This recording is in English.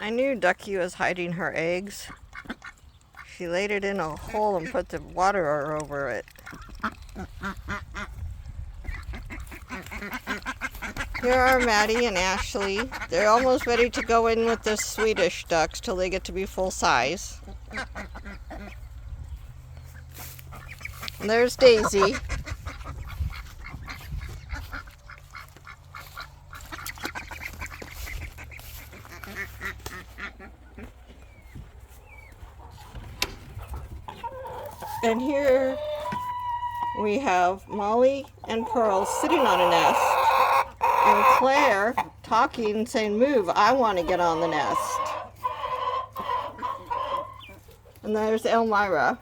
I knew Ducky was hiding her eggs. She laid it in a hole and put the water over it. Here are Maddie and Ashley. They're almost ready to go in with the Swedish ducks till they get to be full size. And there's Daisy. And here we have Molly and Pearl sitting on a nest, and Claire talking, saying, "Move, I want to get on the nest." And there's Elmira.